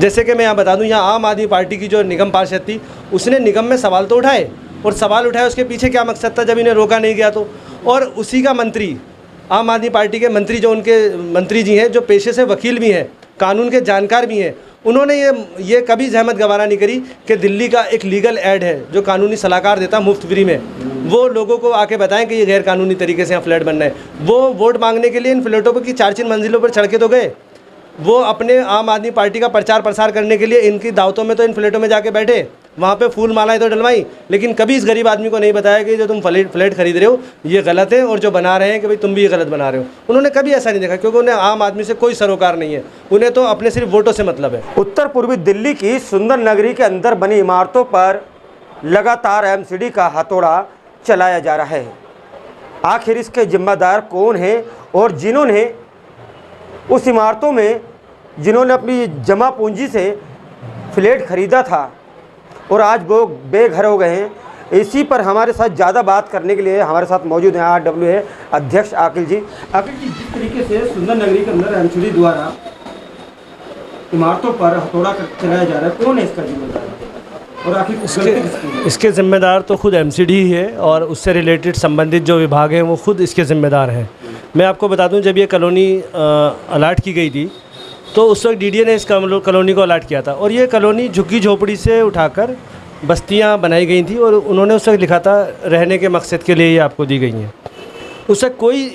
जैसे कि मैं यहाँ बता दूँ, यहाँ आम आदमी पार्टी की जो निगम पार्षद थी, उसने निगम में सवाल तो उठाए, और सवाल उठाए उसके पीछे क्या मकसद था जब इन्हें रोका नहीं गया तो। और उसी का मंत्री, आम आदमी पार्टी के मंत्री, जो उनके मंत्री जी हैं, जो पेशे से वकील भी हैं, कानून के जानकार भी हैं, उन्होंने ये कभी जहमत गवारा नहीं करी कि दिल्ली का एक लीगल एड है जो कानूनी सलाहकार देता मुफ्त फ्री में, वो लोगों को आके बताएं कि ये गैर कानूनी तरीके से यहाँ फ्लैट बन रहे हैं। वो वोट मांगने के लिए इन फ्लैटों पर की 4-4 मंजिलों पर चढ़ के तो गए, वो अपने आम आदमी पार्टी का प्रचार प्रसार करने के लिए इनकी दावतों में तो इन फ्लैटों में जाके बैठे, वहाँ पे फूल मालाएं तो डलवाई, लेकिन कभी इस गरीब आदमी को नहीं बताया कि जो तुम फ्लैट खरीद रहे हो ये गलत है, और जो बना रहे हैं कि भाई तुम भी ये गलत बना रहे हो। उन्होंने कभी ऐसा नहीं देखा, क्योंकि उन्हें आम आदमी से कोई सरोकार नहीं है, उन्हें तो अपने सिर्फ वोटों से मतलब है। उत्तर पूर्वी दिल्ली की सुंदर नगरी के अंदर बनी इमारतों पर लगातार एमसीडी का हथौड़ा चलाया जा रहा है। आखिर इसके जिम्मेदार कौन है, और जिन्होंने उस इमारतों में जिन्होंने अपनी जमा पूंजी से फ्लैट खरीदा था और आज वो बेघर हो गए हैं, इसी पर हमारे साथ ज़्यादा बात करने के लिए हमारे साथ मौजूद हैं RWA अध्यक्ष आकिल जी। आकिल जी, जिस तरीके से सुंदर नगरी के अंदर एमसीडी द्वारा इमारतों पर हथौड़ा चलाया जा रहा है, कौन है इसका जिम्मेदार, और आखिर इसके ज़िम्मेदार तो खुद एमसीडी ही है, और उससे रिलेटेड संबंधित जो विभाग हैं वो खुद इसके ज़िम्मेदार हैं। मैं आपको बता दूं, जब ये कॉलोनी अलाट की गई थी तो उस वक्त डीडीए ने इस कॉलोनी को अलाट किया था, और ये कॉलोनी झुग्गी झोपड़ी से उठाकर बस्तियां बनाई गई थी, और उन्होंने उस वक्त लिखा था रहने के मकसद के लिए ये आपको दी गई हैं। उस वक्त कोई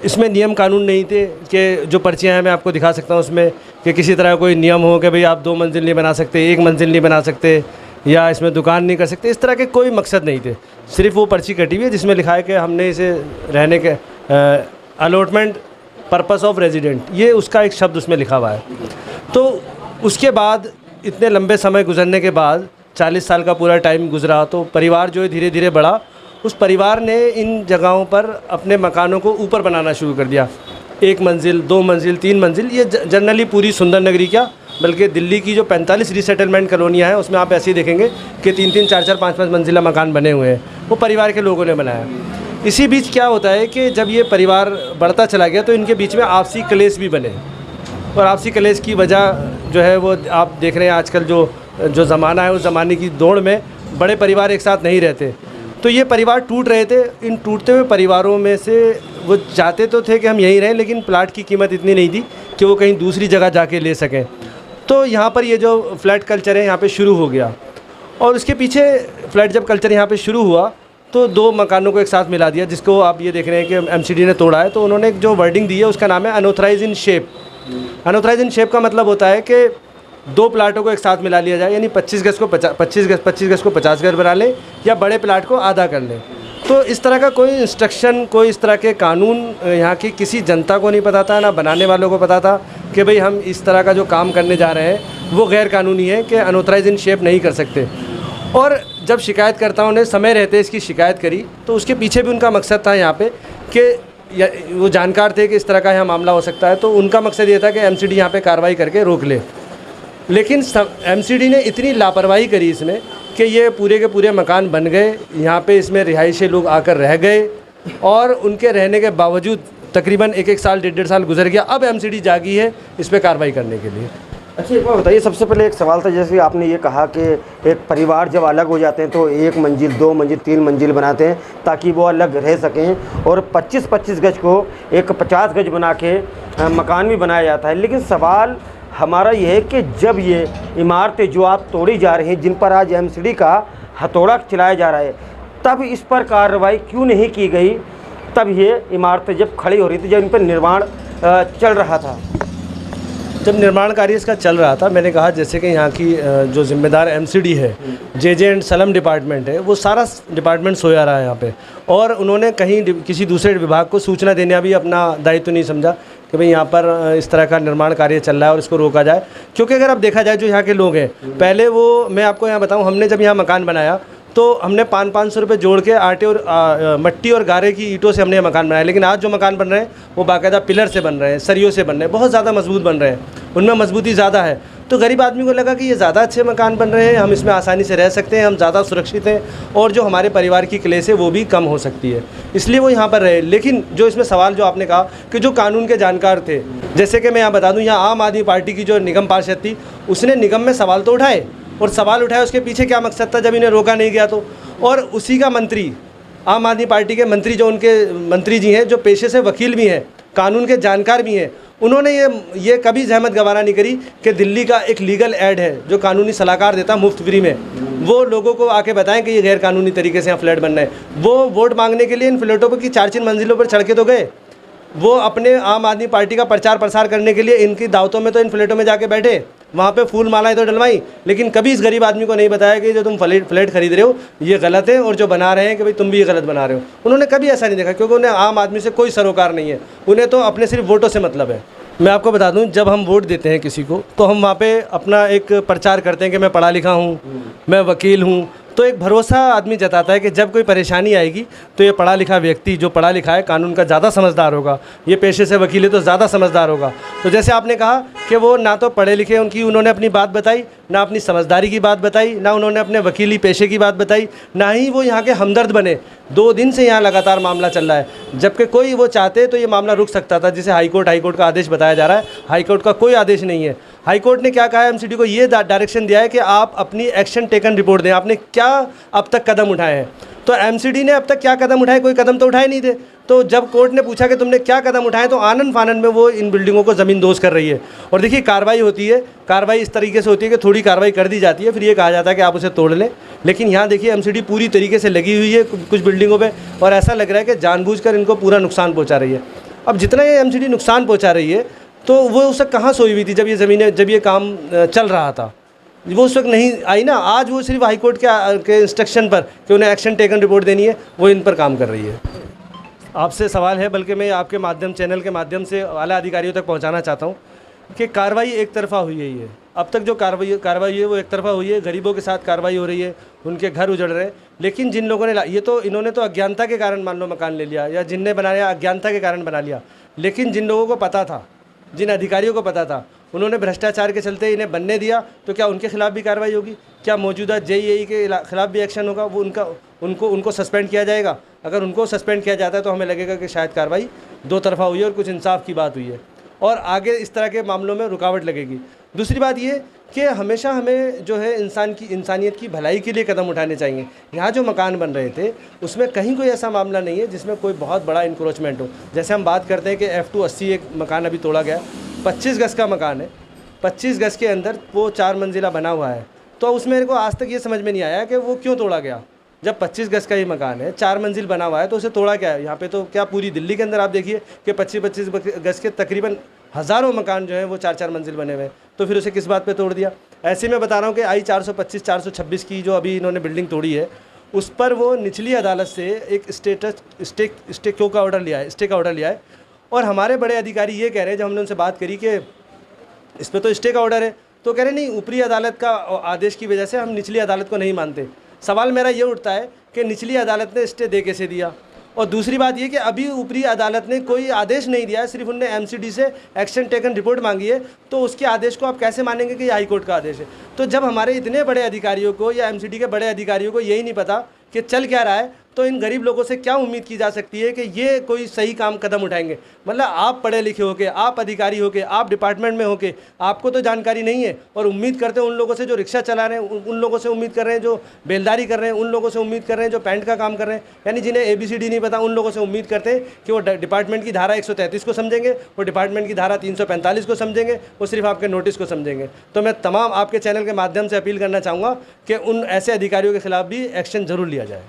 इसमें नियम कानून नहीं थे कि जो पर्चियाँ हैं मैं आपको दिखा सकता हूँ उसमें कि किसी तरह कोई नियम हो कि भाई आप 2 मंजिल नहीं बना सकते, 1 मंजिल नहीं बना सकते, या इसमें दुकान नहीं कर सकते, इस तरह के कोई मकसद नहीं थे। सिर्फ वो पर्ची कटी हुई है जिसमें लिखा है कि हमने इसे रहने के अलॉटमेंट पर्पस ऑफ रेजिडेंट, ये उसका एक शब्द उसमें लिखा हुआ है। तो उसके बाद इतने लंबे समय गुजरने के बाद 40 साल का पूरा टाइम गुजरा, तो परिवार जो है धीरे धीरे बढ़ा। उस परिवार ने इन जगहों पर अपने मकानों को ऊपर बनाना शुरू कर दिया, 1 मंजिल, 2 मंजिल, 3 मंजिल। ये जनरली पूरी सुंदर नगरी क्या बल्कि दिल्ली की जो 45 रीसेटलमेंट कॉलोनियाँ हैं उसमें आप ऐसे ही देखेंगे कि 3-3, 4-4, 5-5 मंजिला मकान बने हुए हैं, वो परिवार के लोगों ने बनाया। इसी बीच क्या होता है कि जब ये परिवार बढ़ता चला गया तो इनके बीच में आपसी कलेश भी बने, और आपसी कलेश की वजह जो है वो आप देख रहे हैं आजकल जो ज़माना है उस ज़माने की दौड़ में बड़े परिवार एक साथ नहीं रहते, तो ये परिवार टूट रहे थे। इन टूटते हुए परिवारों में से वो चाहते तो थे कि हम यहीं रहें, लेकिन प्लाट की कीमत इतनी नहीं थी कि वो कहीं दूसरी जगह जाके ले सकें। तो यहाँ पर ये जो फ्लैट कल्चर है यहाँ पे शुरू हो गया, और उसके पीछे फ्लैट जब कल्चर यहाँ पे शुरू हुआ तो 2 मकानों को एक साथ मिला दिया, जिसको आप ये देख रहे हैं कि एमसीडी ने तोड़ा है। तो उन्होंने जो वर्डिंग दी है उसका नाम है unauthorise in shape. Unauthorise in shape का मतलब होता है कि 2 प्लाटों को एक साथ मिला लिया जाए, यानी 25 गज को 25 गज को 50 गज बना लें, या बड़े प्लाट को आधा कर लें। तो इस तरह का कोई इंस्ट्रक्शन, कोई इस तरह के कानून यहाँ की किसी जनता को नहीं पता था, ना बनाने वालों को पता था कि भाई हम इस तरह का जो काम करने जा रहे हैं वो गैर कानूनी है, कि अनऑथराइज इन शेप नहीं कर सकते। और जब शिकायतकर्ताओं ने समय रहते इसकी शिकायत करी तो उसके पीछे भी उनका मकसद था यहाँ पे कि वो जानकार थे कि इस तरह का यहाँ मामला हो सकता है, तो उनका मकसद ये था कि एमसीडी यहाँ पे कार्रवाई करके रोक ले। लेकिन एमसीडी ने इतनी लापरवाही करी इसमें कि ये पूरे के पूरे मकान बन गए, यहाँ पे इसमें रिहायशी लोग आकर रह गए, और उनके रहने के बावजूद तकरीबन 1-1 साल 1.5 साल गुजर गया। अब एमसीडी जागी है इस पर कार्रवाई करने के लिए। अच्छा, एक बात बताइए, सबसे पहले एक सवाल था, जैसे आपने ये कहा कि एक परिवार जब अलग हो जाते हैं तो 1 मंजिल, 2 मंजिल, 3 मंजिल बनाते हैं ताकि वो अलग रह सकें, और 25-25 गज को एक 50 गज बना के मकान भी बनाया जाता है। लेकिन सवाल हमारा ये है कि जब ये इमारतें जो आप तोड़ी जा रही हैं, जिन पर आज एमसीडी का हथौड़ा चलाया जा रहा है, तब इस पर कार्रवाई क्यों नहीं की गई? तब ये इमारतें जब खड़ी हो रही थी, जब इन पर निर्माण चल रहा था, जब निर्माण कार्य इसका चल रहा था, मैंने कहा जैसे कि यहाँ की जो जिम्मेदार एमसीडी है, जेजे एंड सलम डिपार्टमेंट है, वो सारा डिपार्टमेंट सोया रहा है यहाँ पे, और उन्होंने कहीं किसी दूसरे विभाग को सूचना देना भी अपना दायित्व नहीं समझा कि भाई यहाँ पर इस तरह का निर्माण कार्य चल रहा है और इसको रोका जाए। क्योंकि अगर आप देखा जाए जो यहाँ के लोग हैं, पहले वो, मैं आपको यहाँ बताऊँ, हमने जब यहाँ मकान बनाया तो हमने 500-500 रुपये जोड़ के आटे और मट्टी और गारे की ईंटों से हमने मकान बनाया। लेकिन आज जो मकान बन रहे हैं वो बाकायदा पिलर से बन रहे हैं, सरियों से बन रहे हैं, बहुत ज़्यादा मजबूत बन रहे हैं, उनमें मजबूती ज़्यादा है। तो गरीब आदमी को लगा कि ये ज़्यादा अच्छे मकान बन रहे हैं, हम इसमें आसानी से रह सकते हैं, हम ज़्यादा सुरक्षित हैं और जो हमारे परिवार की क्लेश है वो भी कम हो सकती है, इसलिए वो यहाँ पर रहे। लेकिन जो इसमें सवाल जो आपने कहा कि जो कानून के जानकार थे, जैसे कि मैं यहाँ बता दूँ, यहाँ आम आदमी पार्टी की जो निगम पार्षद थी उसने निगम में सवाल तो उठाए, और सवाल उठाए उसके पीछे क्या मकसद था जब इन्हें रोका नहीं गया तो। और उसी का मंत्री, आम आदमी पार्टी के मंत्री, जो उनके मंत्री जी हैं, जो पेशे से वकील भी हैं, कानून के जानकार भी हैं, उन्होंने ये कभी जहमत गवारा नहीं करी कि दिल्ली का एक लीगल एड है जो कानूनी सलाहकार देता मुफ्त फ्री में, वो लोगों को आके बताएं कि ये गैर कानूनी तरीके से यहाँ फ्लैट बन रहे हैं। वो वोट मांगने के लिए इन फ्लैटों पर की 4-4 मंजिलों पर चढ़ के तो गए, वो अपने आम आदमी पार्टी का प्रचार प्रसार करने के लिए इनकी दावतों में तो इन फ्लैटों में जाके बैठे, वहाँ पे फूल मालाएं तो डलवाई, लेकिन कभी इस गरीब आदमी को नहीं बताया कि जो तुम फ्लैट खरीद रहे हो ये गलत है और जो बना रहे हैं कि भाई तुम भी ये गलत बना रहे हो। उन्होंने कभी ऐसा नहीं देखा, क्योंकि उन्हें आम आदमी से कोई सरोकार नहीं है, उन्हें तो अपने सिर्फ वोटों से मतलब है। मैं आपको बता दूं, जब हम वोट देते हैं किसी को तो हम वहाँ पे अपना एक प्रचार करते हैं कि मैं पढ़ा लिखा हूँ, मैं वकील हूँ, तो एक भरोसा आदमी जताता है कि जब कोई परेशानी आएगी तो ये पढ़ा लिखा व्यक्ति, जो पढ़ा लिखा है, कानून का ज़्यादा समझदार होगा, ये पेशे से वकील है तो ज़्यादा समझदार होगा। तो जैसे आपने कहा कि वो ना तो पढ़े लिखे, उन्होंने अपनी बात बताई, ना अपनी समझदारी की बात बताई, ना उन्होंने अपने वकीली पेशे की बात बताई, ना ही वो यहाँ के हमदर्द बने। 2 दिन से यहाँ लगातार मामला चल रहा है, जबकि कोई वो चाहते तो ये मामला रुक सकता था, जिसे हाईकोर्ट का आदेश बताया जा रहा है। हाईकोर्ट का कोई आदेश नहीं है। हाईकोर्ट ने क्या कहा है, एमसीडी को ये डायरेक्शन दिया है कि आप अपनी एक्शन टेकन रिपोर्ट दें, आपने क्या अब तक कदम उठाए हैं। तो एमसीडी ने अब तक क्या कदम उठाए, कोई कदम तो उठाए नहीं थे। तो जब कोर्ट ने पूछा कि तुमने क्या कदम उठाए, तो आनन फानन में वो इन बिल्डिंगों को ज़मीन दोज कर रही है। और देखिए कार्रवाई होती है, कार्रवाई इस तरीके से होती है कि थोड़ी कार्रवाई कर दी जाती है, फिर ये कहा जाता है कि आप उसे तोड़ लें। लेकिन यहाँ देखिए एमसीडी पूरी तरीके से लगी हुई है कुछ बिल्डिंगों पर, और ऐसा लग रहा है कि जानबूझकर इनको पूरा नुकसान पहुँचा रही है। अब जितना ये एमसीडी नुकसान पहुँचा रही है, तो वो उस वक्त कहाँ सोई हुई थी जब ये काम चल रहा था, वो उस वक्त नहीं आई ना। आज वो सिर्फ हाईकोर्ट के इंस्ट्रक्शन पर कि उन्हें एक्शन टेकन रिपोर्ट देनी है, वो इन पर काम कर रही है। आपसे सवाल है, बल्कि मैं आपके चैनल के माध्यम से आला अधिकारियों तक पहुंचाना चाहता हूं कि कार्रवाई एक तरफ़ा हुई है। ये अब तक जो कार्रवाई है वो एक तरफ़ा हुई है, गरीबों के साथ कार्रवाई हो रही है, उनके घर उजड़ रहे हैं। लेकिन जिन लोगों ने इन्होंने तो अज्ञानता के कारण मान लो मकान ले लिया, या जिनने बनाया अज्ञानता के कारण बना लिया। लेकिन जिन लोगों को पता था, जिन अधिकारियों को पता था, उन्होंने भ्रष्टाचार के चलते इन्हें बनने दिया, तो क्या उनके खिलाफ भी कार्रवाई होगी? क्या मौजूदा जेईई के खिलाफ भी एक्शन होगा? वो उनको सस्पेंड किया जाएगा? अगर उनको सस्पेंड किया जाता है तो हमें लगेगा कि शायद कार्रवाई 2 तरफ़ा हुई है और कुछ इंसाफ की बात हुई है, और आगे इस तरह के मामलों में रुकावट लगेगी। दूसरी बात ये कि हमेशा हमें जो है इंसानियत की भलाई के लिए कदम उठाने चाहिए। यहाँ जो मकान बन रहे थे उसमें कहीं कोई ऐसा मामला नहीं है जिसमें कोई बहुत बड़ा इंक्रोचमेंट हो। जैसे हम बात करते हैं कि F280 एक मकान अभी तोड़ा गया, 25 गज का मकान है, 25 गज के अंदर वो 4 मंजिला बना हुआ है। तो उसमें मेरे को आज तक ये समझ में नहीं आया कि वो क्यों तोड़ा गया। जब 25 गज का ये मकान है, 4 मंजिल बना हुआ है, तो उसे तोड़ा क्या है? यहाँ पे तो क्या पूरी दिल्ली के अंदर आप देखिए कि 25-25 गज के तकरीबन हज़ारों मकान जो है वो 4-4 मंजिल बने हुए हैं, तो फिर उसे किस बात पे तोड़ दिया? ऐसे में बता रहा हूँ कि I-425, 426 की जो अभी इन्होंने बिल्डिंग तोड़ी है, उस पर वो निचली अदालत से एक स्टे का ऑर्डर लिया है। और हमारे बड़े अधिकारी ये कह रहे हैं, जब हमने उनसे बात करी कि इस पर तो स्टे का ऑर्डर है, तो कह रहे नहीं, ऊपरी अदालत का आदेश की वजह से हम निचली अदालत को नहीं मानते। सवाल मेरा ये उठता है कि निचली अदालत ने स्टे दे कैसे दिया? और दूसरी बात ये कि अभी ऊपरी अदालत ने कोई आदेश नहीं दिया है, सिर्फ उनने एमसीडी से एक्शन टेकन रिपोर्ट मांगी है, तो उसके आदेश को आप कैसे मानेंगे कि ये हाईकोर्ट का आदेश है? तो जब हमारे इतने बड़े अधिकारियों को या एमसीडी के बड़े अधिकारियों को यही नहीं पता कि चल क्या रहा है, तो इन गरीब लोगों से क्या उम्मीद की जा सकती है कि ये कोई सही कदम उठाएंगे? मतलब आप पढ़े लिखे होके, आप अधिकारी होके, आप डिपार्टमेंट में होके, आपको तो जानकारी नहीं है, और उम्मीद करते हैं उन लोगों से जो रिक्शा चला रहे हैं, उन लोगों से उम्मीद कर रहे हैं जो बेलदारी कर रहे हैं, उन लोगों से उम्मीद कर रहे हैं जो पेंट का काम कर रहे हैं, यानी जिन्हें ABCD नहीं पता, उन लोगों से उम्मीद करते हैं कि वो डिपार्टमेंट की धारा 133 को समझेंगे, वो डिपार्टमेंट की धारा 345 को समझेंगे, वो सिर्फ आपके नोटिस को समझेंगे। तो मैं तमाम आपके चैनल के माध्यम से अपील करना चाहूँगा कि उन ऐसे अधिकारियों के खिलाफ भी एक्शन ज़रूर लिया जाए।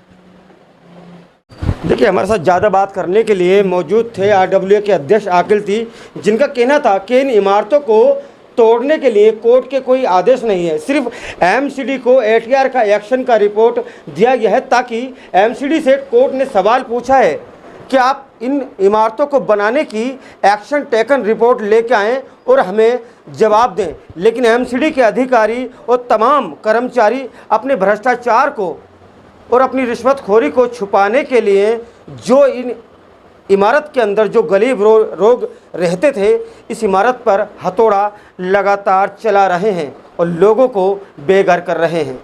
देखिए, हमारे साथ ज़्यादा बात करने के लिए मौजूद थे RWA के अध्यक्ष आकिल थी, जिनका कहना था कि इन इमारतों को तोड़ने के लिए कोर्ट के कोई आदेश नहीं है, सिर्फ एमसीडी को ATR का एक्शन का रिपोर्ट दिया गया है, ताकि एमसीडी से कोर्ट ने सवाल पूछा है कि आप इन इमारतों को बनाने की एक्शन टेकन रिपोर्ट लेके आएँ और हमें जवाब दें। लेकिन एमसीडी के अधिकारी और तमाम कर्मचारी अपने भ्रष्टाचार को और अपनी रिश्वतखोरी को छुपाने के लिए जो इन इमारत के अंदर जो गरीब लोग रहते थे, इस इमारत पर हथौड़ा लगातार चला रहे हैं और लोगों को बेघर कर रहे हैं।